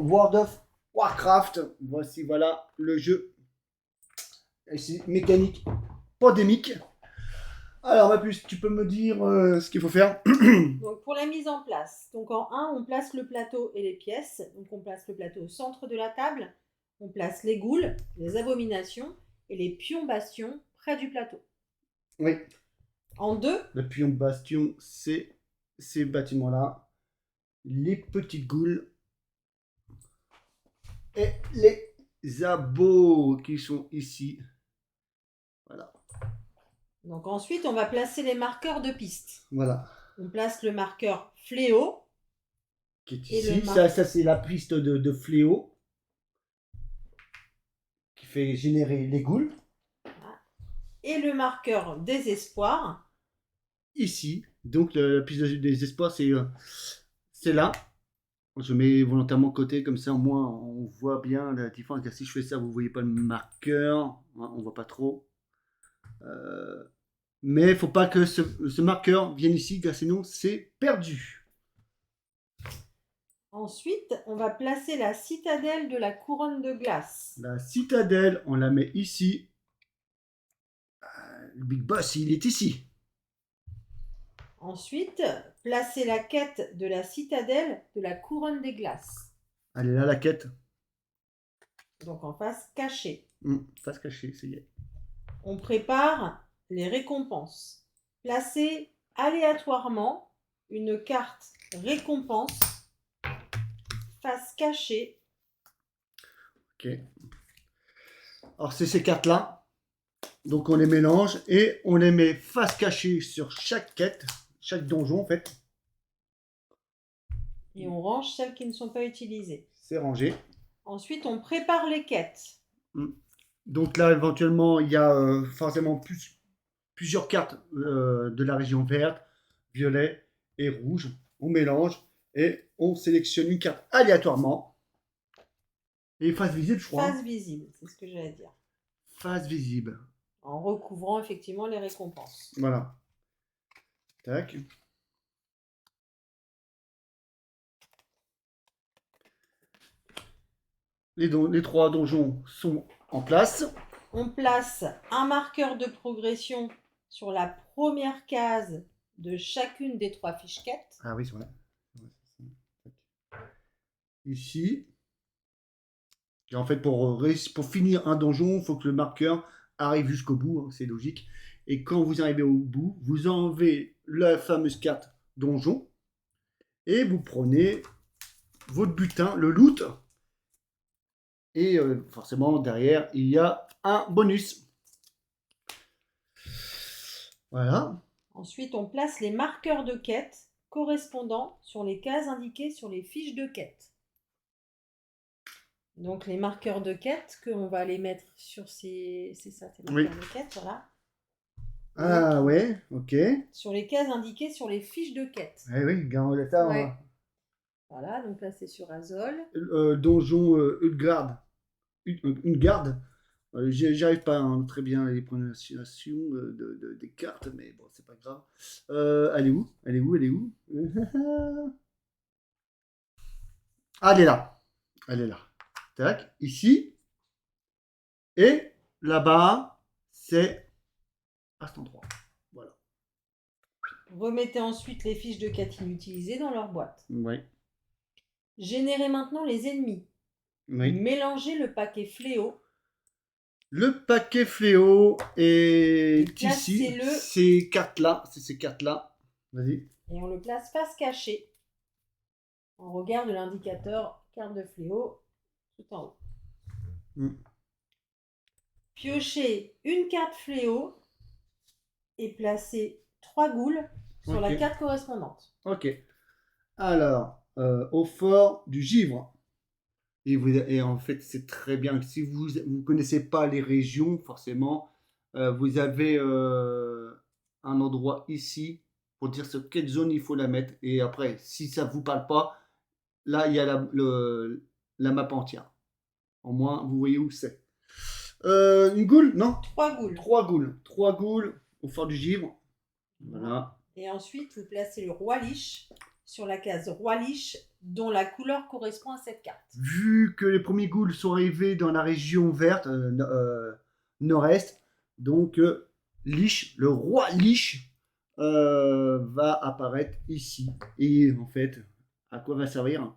World of Warcraft. Voici, voilà, le jeu. Et c'est mécanique pandémique. Alors, ma puce, tu peux me dire ce qu'il faut faire? Donc pour la mise en place, donc en 1, on place le plateau et les pièces. Donc on place le plateau au centre de la table. On place les goules, les abominations et les pions bastions près du plateau. Oui. En 2, Le pion bastion, c'est ces bâtiments-là. Les petites goules. Et les abos qui sont ici. Voilà. donc ensuite on va placer les marqueurs de piste. Voilà. On place le marqueur fléau. Qui est Et ici. le Ça c'est la piste de fléau. Qui fait générer les goules. Et le marqueur désespoir. Ici. Donc la piste de désespoir, c'est là. Je mets volontairement côté, comme ça au moins on voit bien la différence. Car si je fais ça, vous voyez pas le marqueur. On voit pas trop. Mais il ne faut pas que ce marqueur vienne ici, car sinon c'est perdu. Ensuite, on va placer la citadelle de la couronne de glace. La citadelle, on la met ici. Le Big Boss, il est ici. Ensuite, placer la quête de la citadelle de la couronne des glaces. Elle est là, la quête. Donc en face cachée. Face cachée, ça y est. On prépare les récompenses. Placez aléatoirement une carte récompense face cachée. Ok. Alors c'est ces cartes-là. Donc on les mélange et on les met face cachée sur chaque quête, chaque donjon en fait. Et on range celles qui ne sont pas utilisées. C'est rangé. Ensuite, on prépare les quêtes. Donc là, éventuellement, il y a forcément plusieurs cartes de la région verte, violet et rouge. On mélange et on sélectionne une carte aléatoirement. Et face visible, je crois. Face visible, c'est ce que j'allais dire. Face visible. En recouvrant effectivement les récompenses. Voilà. Tac. Les 3 donjons sont en place. On place un marqueur de progression sur la première case de chacune des 3 fiches quêtes. Ah oui, c'est vrai. Ici. Et en fait, pour finir un donjon, il faut que le marqueur arrive jusqu'au bout, hein, c'est logique. Et quand vous arrivez au bout, vous enlevez la fameuse carte donjon et vous prenez votre butin, le loot. Et forcément, derrière, il y a un bonus. Voilà. Ensuite, on place les marqueurs de quête correspondant sur les cases indiquées sur les fiches de quête. Donc les marqueurs de quête qu'on va les mettre sur ces... C'est ça, ces marqueurs de quête, voilà. Ah ouais, ok. Sur les cases indiquées sur les fiches de quête. Eh oui, Garandata. Ouais. Voilà, donc là c'est sur Azol. Donjon Ulgard. Une garde. J'arrive pas très bien à les prononciations des cartes, mais bon, c'est pas grave. Elle est où? Elle est où? Elle est où? Ah, elle est là. Elle est là. Tac, ici. Et là-bas, c'est à cet endroit. Voilà. Remettez ensuite les fiches de quête inutilisées dans leur boîte. Oui. Générez maintenant les ennemis. Oui. Mélangez le paquet fléau. Le paquet fléau est ici. Placez-le. Ces cartes-là. C'est ces cartes-là. Vas-y. Et on le place face cachée. En regard de l'indicateur carte de fléau tout en haut. Piochez une carte fléau et placez 3 goules sur la carte correspondante. Ok. Alors, au fort du givre. Et en fait, c'est très bien. Si vous ne connaissez pas les régions, forcément, vous avez un endroit ici pour dire sur quelle zone il faut la mettre. Et après, si ça ne vous parle pas, là, il y a la map entière. Au moins, vous voyez où c'est. Une goule? Non? 3 goules. 3 goules. 3 goules au fort du givre. Voilà. Et ensuite, vous placez le roi liche sur la case roi liche dont la couleur correspond à cette carte. Vu que les premiers ghouls sont arrivés dans la région verte, nord-est, donc Lich, le roi Lich, va apparaître ici. Et en fait, à quoi va servir?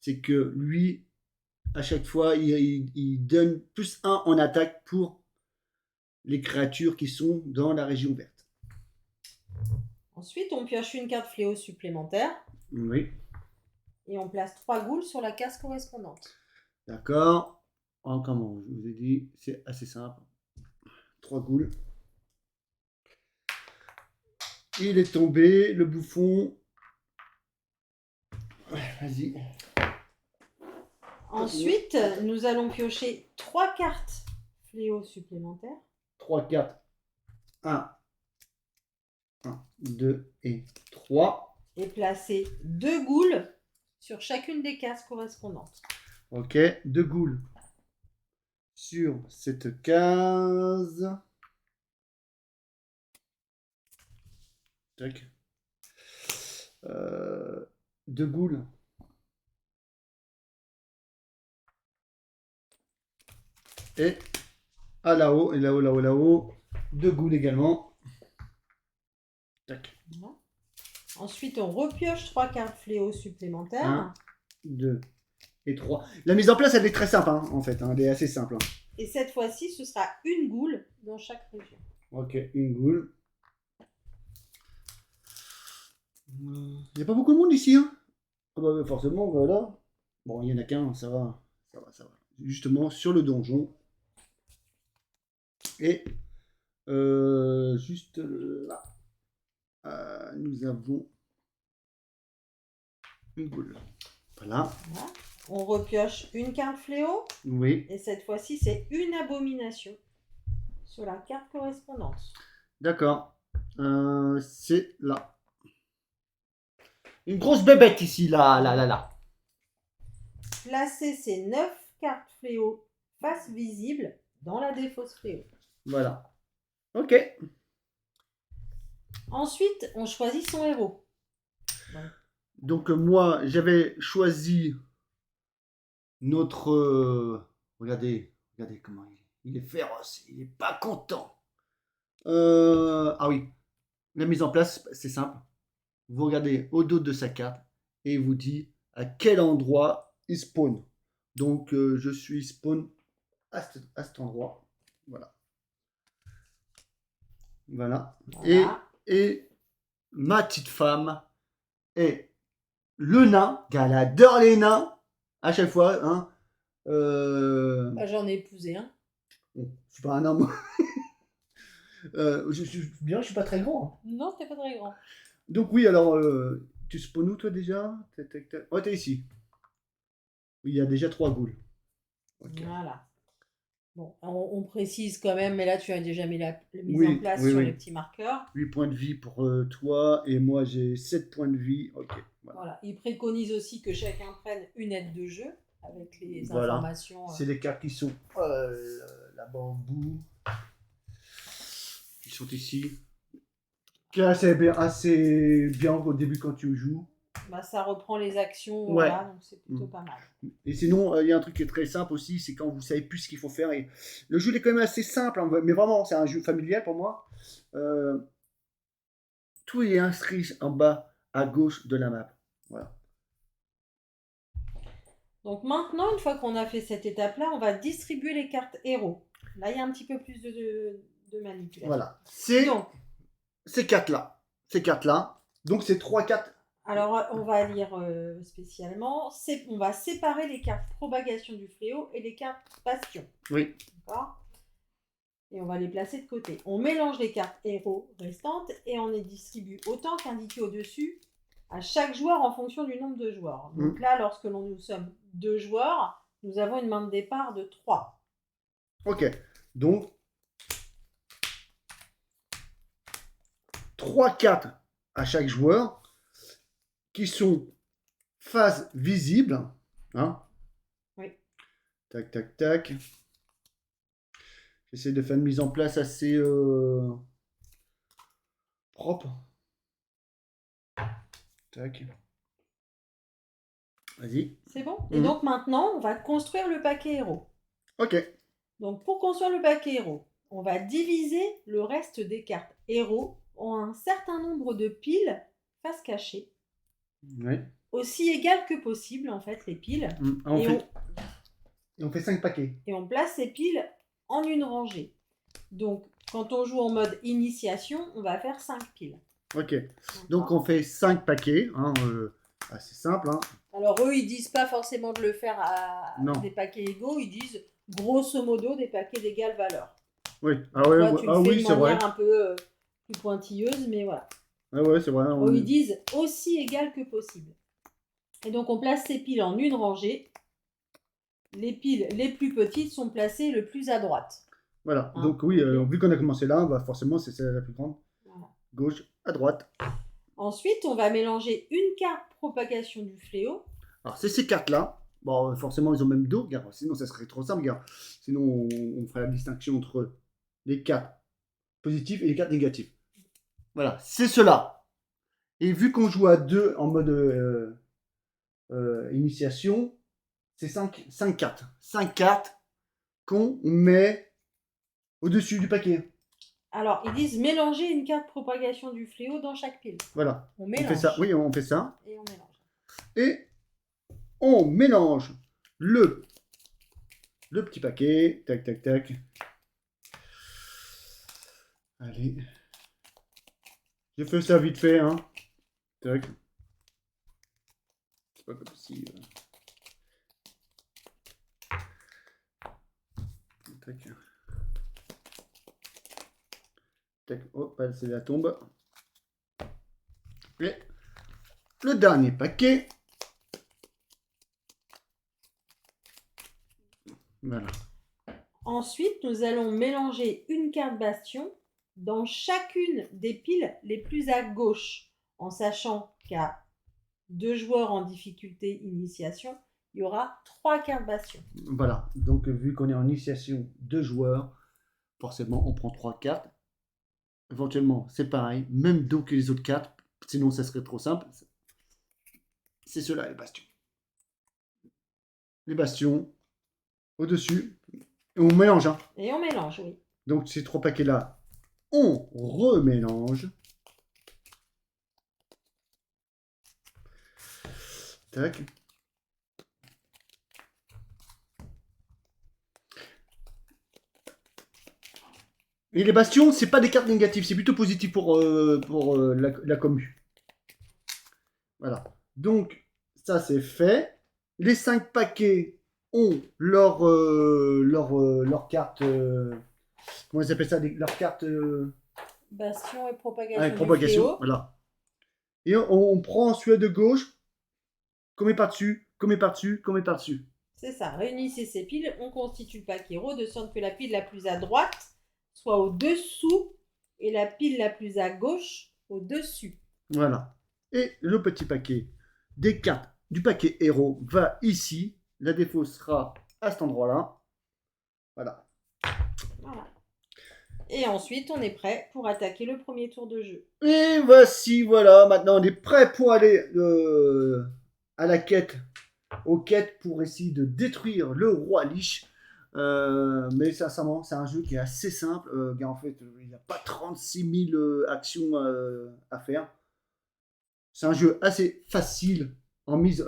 C'est que lui, à chaque fois, il donne +1 en attaque pour les créatures qui sont dans la région verte. Ensuite, on pioche une carte fléau supplémentaire. Oui. Et on place 3 ghouls sur la case correspondante. D'accord. Oh, comment je vous ai dit, c'est assez simple. 3 ghouls. Il est tombé, le bouffon. Ouais, vas-y. Ensuite, nous allons piocher 3 cartes fléau supplémentaires. 3 cartes. 1, 2 et 3. Et placer 2 ghouls sur chacune des cases correspondantes. Ok, 2 ghouls sur cette case. Tac. 2 ghouls. Et à là-haut, et là-haut, là-haut, là-haut. 2 ghouls également. Tac. Voilà. Ensuite, on repioche 3 cartes fléau supplémentaires. 1, 2 et 3. La mise en place, elle est très simple, hein, en fait. Hein, elle est assez simple. Hein. Et cette fois-ci, ce sera une goule dans chaque région. Ok, une goule. Il n'y a pas beaucoup de monde ici. Hein. Ah bah, forcément, voilà. Bon, il n'y en a qu'un, ça va. Ça va, ça va. Justement, sur le donjon. Et juste là, nous avons une goule. Voilà. Voilà. On repioche une carte fléau. Oui. Et cette fois-ci, c'est une abomination sur la carte correspondante. D'accord. C'est là. Une grosse bébête ici, là, là, là, là. Placez ces 9 cartes fléau face visible dans la défausse fléau. Voilà. Ok. Ensuite, on choisit son héros. Donc moi, j'avais choisi notre... regardez comment il est féroce, il est pas content. Ah oui, la mise en place, c'est simple. Vous regardez au dos de sa carte et il vous dit à quel endroit il spawn. Donc je suis spawn à cet endroit. Voilà. Voilà. Et ma petite femme est le nain, car elle adore les nains à chaque fois. Hein. Bah, j'en ai épousé un. Bon, je suis pas un homme. Je suis pas très grand. Hein. Non, t'es pas très grand. Donc oui, alors, tu spawns où toi déjà? Oh, t'es ici. Oui, il y a déjà 3 ghouls. Okay. Voilà. Bon, on précise quand même, mais là tu as déjà mis la mise en place sur les petits marqueurs. 8 points de vie pour toi et moi j'ai 7 points de vie. Ok. Voilà. Il préconise aussi que chacun prenne une aide de jeu avec les informations. C'est les cartes qui sont là-bas au bout. Qui sont ici. Qui est assez bien au début quand tu joues. Bah, ça reprend les actions, voilà, donc c'est plutôt pas mal. Et sinon, il y a un truc qui est très simple aussi, c'est quand vous savez plus ce qu'il faut faire. Et le jeu est quand même assez simple, hein, mais vraiment, c'est un jeu familial pour moi. Tout est inscrit en bas à gauche de la map. Voilà. Donc maintenant, une fois qu'on a fait cette étape-là, on va distribuer les cartes héros. Là, il y a un petit peu plus de manipulation. Voilà. C'est ces cartes-là. Ces cartes-là. Donc, c'est 3 cartes. Alors, on va lire spécialement. On va séparer les cartes propagation du fléau et les cartes bastion. Oui. D'accord. Et on va les placer de côté. On mélange les cartes héros restantes et on les distribue autant qu'indiqué au-dessus à chaque joueur en fonction du nombre de joueurs. Donc là, lorsque nous sommes 2 joueurs, nous avons une main de départ de 3. Ok. Donc, 3 cartes à chaque joueur qui sont face visible. Hein. Oui. Tac, tac, tac. J'essaie de faire une mise en place assez propre. Tac. Vas-y. C'est bon? Et Mhm. donc maintenant, on va construire le paquet héros. Ok. Donc pour construire le paquet héros, on va diviser le reste des cartes héros en un certain nombre de piles face cachée, Ouais. aussi égales que possible en fait les piles, On fait 5 paquets. et on place ces piles en une rangée. Donc quand on joue en mode initiation, on va faire 5 piles. Ok. Donc on fait 5 paquets. Hein, assez simple. Hein. Alors eux, ils disent pas forcément de le faire à Non. des paquets égaux, ils disent grosso modo des paquets d'égale valeur. Oui. Ah ouais, Toi, tu le fais oui, de c'est vrai. manière un peu plus pointilleuse, mais voilà. Ah ouais, c'est vrai. Eux, ils disent aussi égal que possible. Et donc on place ces piles en une rangée. Les piles les plus petites sont placées le plus à droite. Voilà. Hein, Donc oui, ok. vu qu'on a commencé là, bah forcément c'est la plus grande. Voilà. Gauche à droite. Ensuite, on va mélanger une carte propagation du fléau. Alors c'est ces cartes-là. Bon, forcément ils ont même dos, regarde. Sinon ça serait trop simple, regarde. Sinon on ferait la distinction entre les cartes positives et les cartes négatives. Voilà, c'est cela. Et vu qu'on joue à 2 en mode initiation, c'est 5 cartes. 5 cartes qu'on met au-dessus du paquet. Alors, ils disent mélanger une carte propagation du fléau dans chaque pile. Voilà. On mélange. On fait ça. Oui, on fait ça. Et on mélange. Et on mélange le petit paquet. Tac, tac, tac. Allez. Je fais ça vite fait, hein. Tac. C'est pas comme si... Tac. Tac. Hop, c'est la tombe. Et le dernier paquet. Voilà. Ensuite, nous allons mélanger une carte bastion dans chacune des piles les plus à gauche, en sachant qu'à 2 joueurs en difficulté initiation, il y aura 3 cartes bastion. Voilà. Donc, vu qu'on est en initiation 2 joueurs, forcément, on prend 3 cartes. Éventuellement, c'est pareil. Même dos que les autres cartes. Sinon, ça serait trop simple. C'est cela, les bastions. Les bastions au-dessus. Et on mélange. Hein. Et on mélange, oui. Donc, ces 3 paquets-là, on remélange. Tac. Et les bastions, c'est pas des cartes négatives, c'est plutôt positif pour la commu. Voilà. Donc, ça c'est fait. Les 5 paquets ont leur carte. Comment ils appellent ça? Leur carte. Bastion et propagation. Ouais, du propagation. fléau. Voilà. Et on prend celui de gauche, comme par-dessus, comme par-dessus, comme par-dessus. C'est ça. Réunissez ces piles, on constitue le paquet héros de sorte que la pile la plus à droite soit au-dessous et la pile la plus à gauche au-dessus. Voilà. Et le petit paquet des cartes du paquet héros va ici. La défaut sera à cet endroit-là. Voilà. Voilà. Et ensuite, on est prêt pour attaquer le premier tour de jeu. Et voici, voilà. Maintenant, on est prêt pour aller à la quête. Aux quêtes pour essayer de détruire le roi Lich. Mais sincèrement, c'est un jeu qui est assez simple. En fait, il n'y a pas 36 000 actions à faire. C'est un jeu assez facile en mise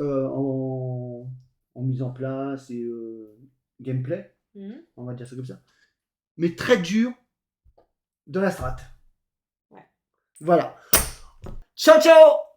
en place et gameplay, on va dire ça comme ça. Mais très dur dans la strat. Ouais. Voilà. Ciao, ciao!